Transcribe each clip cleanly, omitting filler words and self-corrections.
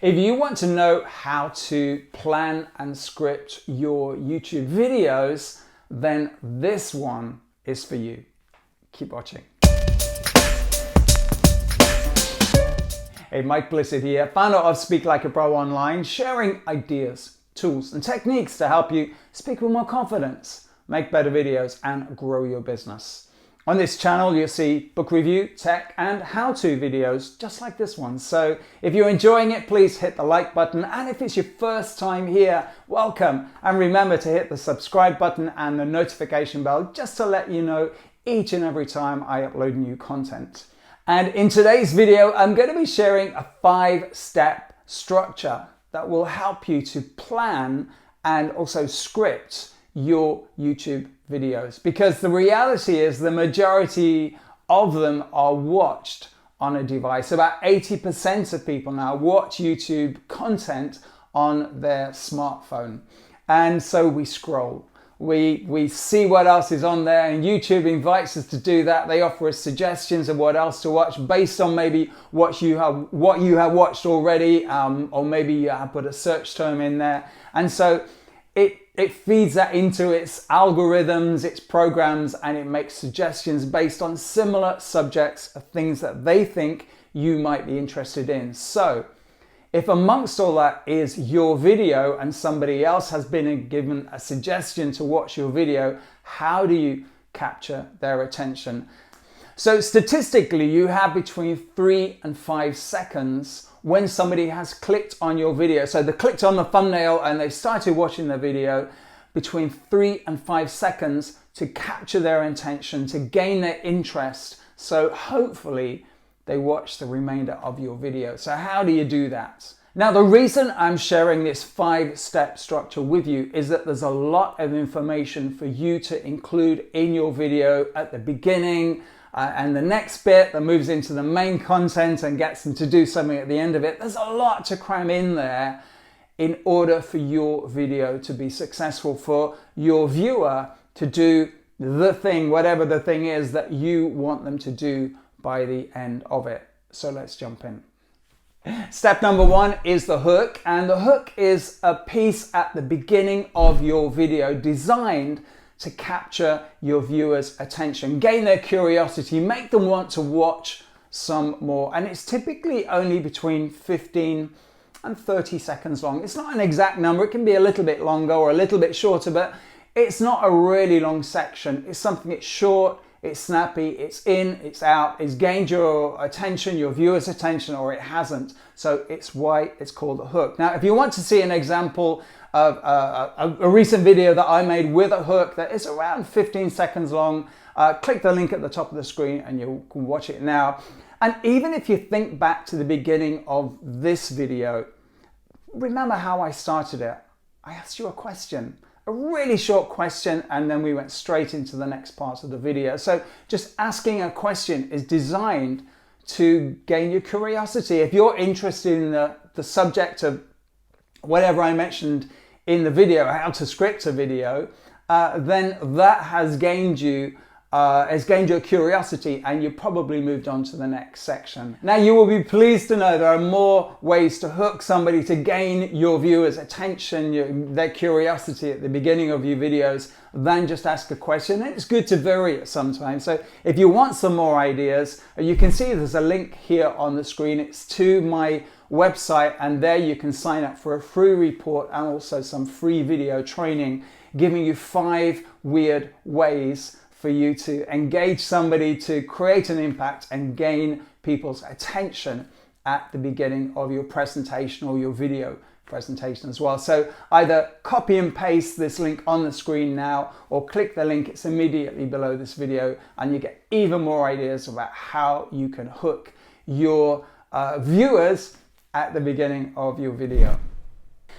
If you want to know how to plan and script your YouTube videos, then this one is for you. Keep watching. Hey, Mike Blissett here, founder of Speak Like a Pro Online, sharing ideas, tools and techniques to help you speak with more confidence, make better videos and grow your business. On this channel, you'll see book review, tech and how-to videos just like this one. So if you're enjoying it, please hit the like button. And if it's your first time here, welcome. And remember to hit the subscribe button and the notification bell just to let you know each and every time I upload new content. And in today's video, I'm going to be sharing a 5-step structure that will help you to plan and also script your YouTube videos, because the reality is the majority of them are watched on a device. About 80% of people now watch YouTube content on their smartphone. And so we scroll. We see what else is on there, and YouTube invites us to do that. They offer us suggestions of what else to watch based on maybe what you have watched already, or maybe you have put a search term in there. And so it feeds that into its algorithms, its programs, and it makes suggestions based on similar subjects of things that they think you might be interested in. So if amongst all that is your video and somebody else has been given a suggestion to watch your video, how do you capture their attention? So statistically, you have between 3 and 5 seconds when somebody has clicked on your video. So they clicked on the thumbnail and they started watching the video, between 3 and 5 seconds to capture their attention, to gain their interest. So hopefully they watch the remainder of your video. So how do you do that? Now, the reason I'm sharing this 5-step structure with you is that there's a lot of information for you to include in your video at the beginning, and the next bit that moves into the main content and gets them to do something at the end of it. There's a lot to cram in there in order for your video to be successful, for your viewer to do the thing, whatever the thing is that you want them to do by the end of it. So let's jump in. Step number 1 is the hook, and the hook is a piece at the beginning of your video designed to capture your viewers' attention, gain their curiosity, make them want to watch some more. And it's typically only between 15 and 30 seconds long. It's not an exact number. It can be a little bit longer or a little bit shorter, but it's not a really long section. It's something that's short, it's snappy, it's in, it's out, it's gained your attention, your viewers' attention, or it hasn't. So it's why it's called a hook. Now, if you want to see an example of a recent video that I made with a hook that is around 15 seconds long, click the link at the top of the screen and you can watch it now. And even if you think back to the beginning of this video, remember how I started it. I asked you a question, a really short question, and then we went straight into the next part of the video. So just asking a question is designed to gain your curiosity. If you're interested in the subject of whatever I mentioned in the video, how to script a video, then that has gained your curiosity, and you probably moved on to the next section. Now, you will be pleased to know there are more ways to hook somebody to gain your viewers' attention, their curiosity at the beginning of your videos than just ask a question. It's good to vary it sometimes. So if you want some more ideas, you can see there's a link here on the screen. It's to my website, and there you can sign up for a free report and also some free video training giving you 5 weird ways for you to engage somebody, to create an impact and gain people's attention at the beginning of your presentation or your video presentation as well. So either copy and paste this link on the screen now, or click the link, it's immediately below this video, and you get even more ideas about how you can hook your viewers at the beginning of your video.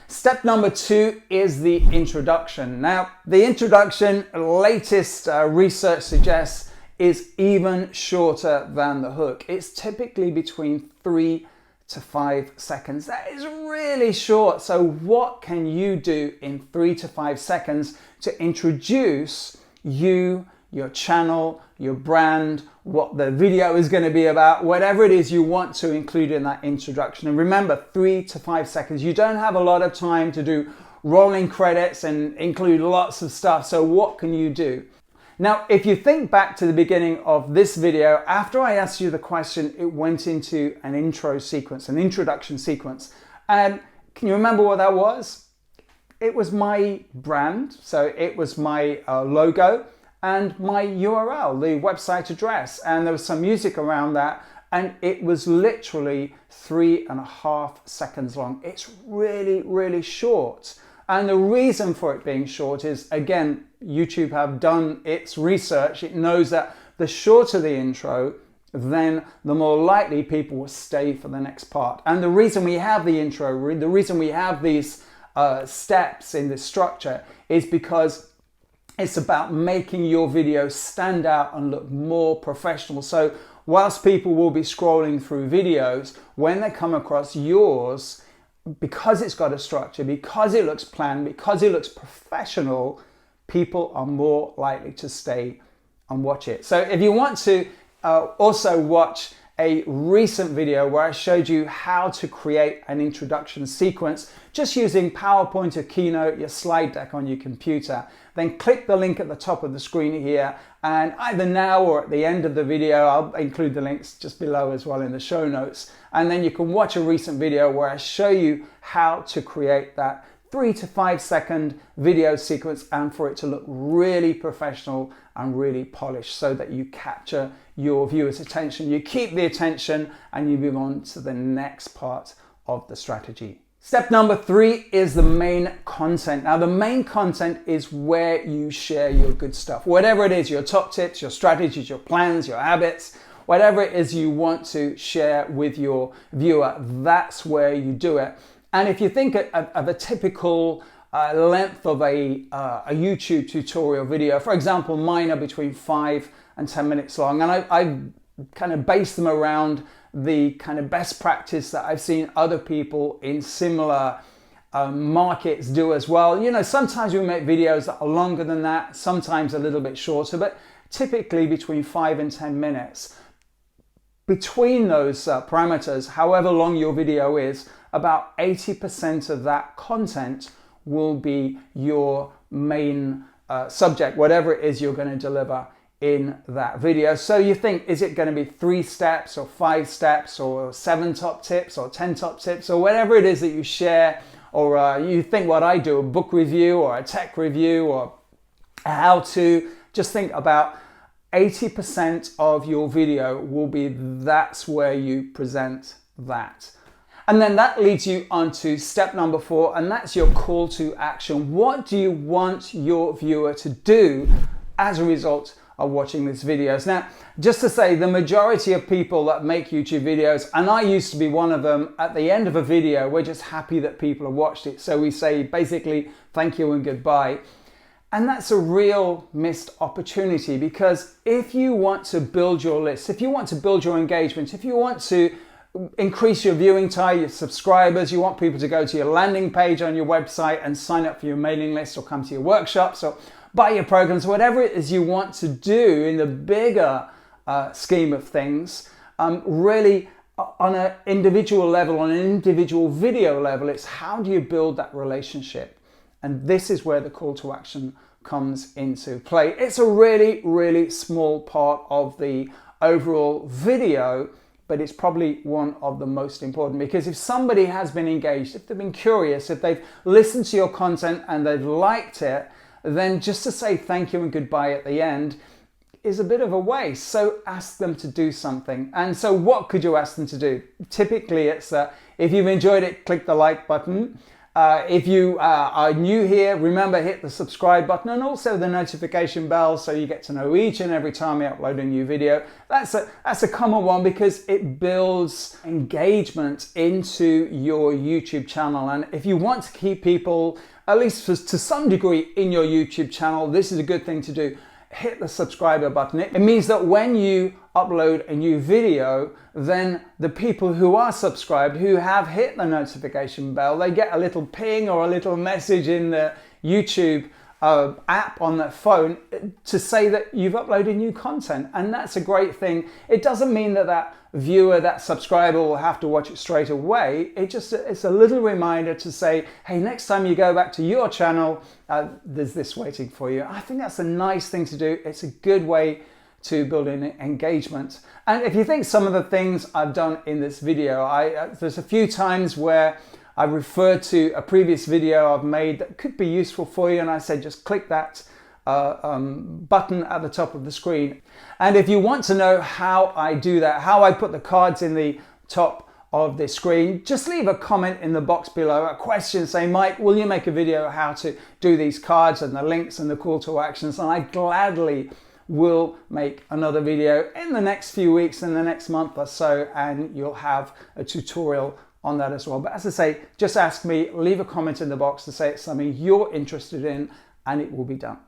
Step number 2 is the introduction. Now, the introduction, latest research suggests, is even shorter than the hook. It's typically between 3 to 5 seconds. That is really short. So what can you do in 3 to 5 seconds to introduce you, your channel, your brand, what the video is going to be about, whatever it is you want to include in that introduction. And remember, 3 to 5 seconds. You don't have a lot of time to do rolling credits and include lots of stuff. So what can you do? Now, if you think back to the beginning of this video, after I asked you the question, it went into an intro sequence, an introduction sequence. And can you remember what that was? It was my brand. So it was my logo and my URL, the website address. And there was some music around that. And it was literally 3.5 seconds long. It's really, really short. And the reason for it being short is, again, YouTube have done its research. It knows that the shorter the intro, then the more likely people will stay for the next part. And the reason we have the intro, the reason we have these steps in this structure is because it's about making your video stand out and look more professional. So whilst people will be scrolling through videos, when they come across yours, because it's got a structure, because it looks planned, because it looks professional, people are more likely to stay and watch it. So if you want to also watch a recent video where I showed you how to create an introduction sequence just using PowerPoint or Keynote, your slide deck on your computer, then click the link at the top of the screen here, and either now or at the end of the video, I'll include the links just below as well in the show notes, and then you can watch a recent video where I show you how to create that 3 to 5 second video sequence and for it to look really professional and really polished so that you capture your viewers' attention, you keep the attention, and you move on to the next part of the strategy. Step number 3 is the main content. Now, the main content is where you share your good stuff. Whatever it is, your top tips, your strategies, your plans, your habits, whatever it is you want to share with your viewer, that's where you do it. And if you think of a typical length of a YouTube tutorial video, for example, mine are between 5 and 10 minutes long, and I kind of base them around the kind of best practice that I've seen other people in similar markets do as well. You know, sometimes we make videos that are longer than that, sometimes a little bit shorter, but typically between 5 and 10 minutes. Between those parameters, however long your video is, about 80% of that content will be your main subject, whatever it is you're going to deliver in that video. So you think, is it going to be 3 steps or 5 steps or 7 top tips or 10 top tips or whatever it is that you share, or you think what I do, a book review or a tech review or a how-to. Just think about 80% of your video will be that's where you present that. And then that leads you on to step number 4, and that's your call to action. What do you want your viewer to do as a result of watching these videos? Now, just to say, the majority of people that make YouTube videos, and I used to be one of them, at the end of a video, we're just happy that people have watched it. So we say basically, thank you and goodbye. And that's a real missed opportunity, because if you want to build your list, if you want to build your engagement, if you want to increase your viewing time, your subscribers, you want people to go to your landing page on your website and sign up for your mailing list or come to your workshops or buy your programs, whatever it is you want to do in the bigger scheme of things, really on an individual level, on an individual video level, it's how do you build that relationship? And this is where the call to action comes into play. It's a really, really small part of the overall video, but it's probably one of the most important, because if somebody has been engaged, if they've been curious, if they've listened to your content and they've liked it, then just to say thank you and goodbye at the end is a bit of a waste. So ask them to do something. And so what could you ask them to do? Typically it's that if you've enjoyed it, click the like button. If you are new here, remember, hit the subscribe button and also the notification bell so you get to know each and every time I upload a new video. That's a common one because it builds engagement into your YouTube channel. And if you want to keep people, at least to some degree, in your YouTube channel, this is a good thing to do. Hit the subscriber button. It means that when you upload a new video, then the people who are subscribed, who have hit the notification bell, they get a little ping or a little message in the YouTube app on their phone to say that you've uploaded new content, and that's a great thing. It doesn't mean that that viewer, that subscriber will have to watch it straight away. It's a little reminder to say, hey, next time you go back to your channel, there's this waiting for you. I think that's a nice thing to do. It's a good way to build an engagement. And if you think some of the things I've done in this video, there's a few times where I referred to a previous video I've made that could be useful for you, and I said just click that button at the top of the screen. And if you want to know how I do that, how I put the cards in the top of the screen, just leave a comment in the box below, a question saying, Mike, will you make a video how to do these cards and the links and the call to actions? And I gladly will make another video in the next few weeks, in the next month or so, and you'll have a tutorial on that as well. But as I say, just ask me, leave a comment in the box to say it's something you're interested in, and it will be done.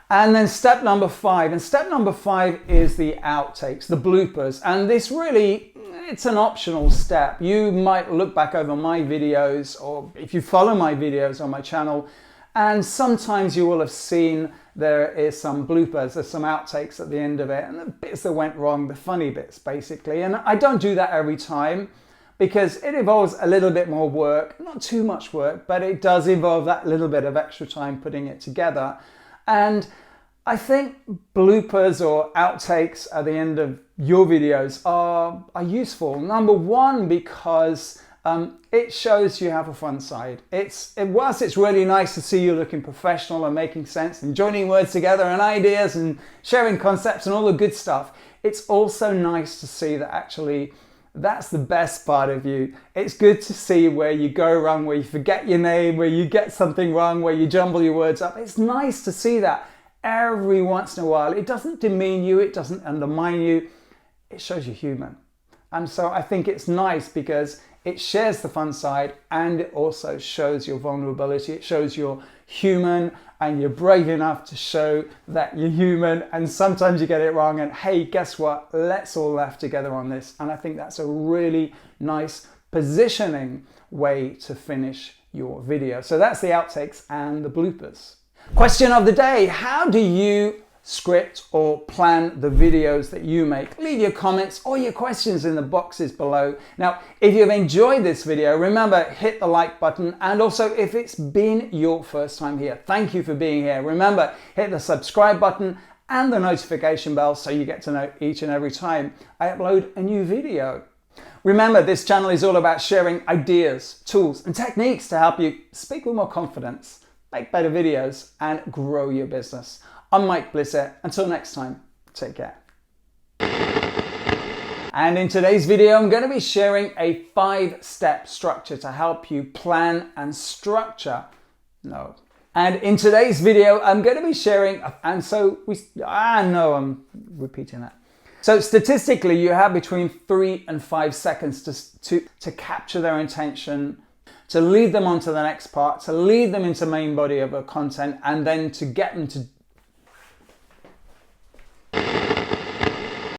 And then step number 5, and step number 5 is the outtakes, the bloopers. And this really, it's an optional step. You might look back over my videos, or if you follow my videos on my channel, and sometimes you will have seen there is some bloopers, there's some outtakes at the end of it, and the bits that went wrong, the funny bits basically. And I don't do that every time, because it involves a little bit more work, not too much work, but it does involve that little bit of extra time putting it together. And I think bloopers or outtakes at the end of your videos are useful. Number one, because it shows you have a fun side. Whilst it's really nice to see you looking professional and making sense and joining words together and ideas and sharing concepts and all the good stuff, it's also nice to see that actually that's the best part of you. It's good to see where you go wrong, where you forget your name, where you get something wrong, where you jumble your words up. It's nice to see that every once in a while. It doesn't demean you, it doesn't undermine you, it shows you're human. And so I think it's nice because it shares the fun side, and it also shows your vulnerability. It shows you're human and you're brave enough to show that you're human, and sometimes you get it wrong, and hey, guess what? Let's all laugh together on this. And I think that's a really nice positioning way to finish your video. So that's the outtakes and the bloopers. Question of the day: how do you script or plan the videos that you make? Leave your comments or your questions in the boxes below. Now, if you've enjoyed this video, remember, hit the like button, and also if it's been your first time here, thank you for being here. Remember, hit the subscribe button and the notification bell so you get to know each and every time I upload a new video. Remember, this channel is all about sharing ideas, tools and techniques to help you speak with more confidence, make better videos and grow your business. I'm Mike Bliss. Until next time, take care. And in today's video, I'm going to be sharing a 5-step structure to help you plan and structure. And in today's video, I'm going to be sharing, I'm repeating that. So statistically, you have between 3 and 5 seconds to capture their attention, to lead them on to the next part, to lead them into main body of a content, and then to get them to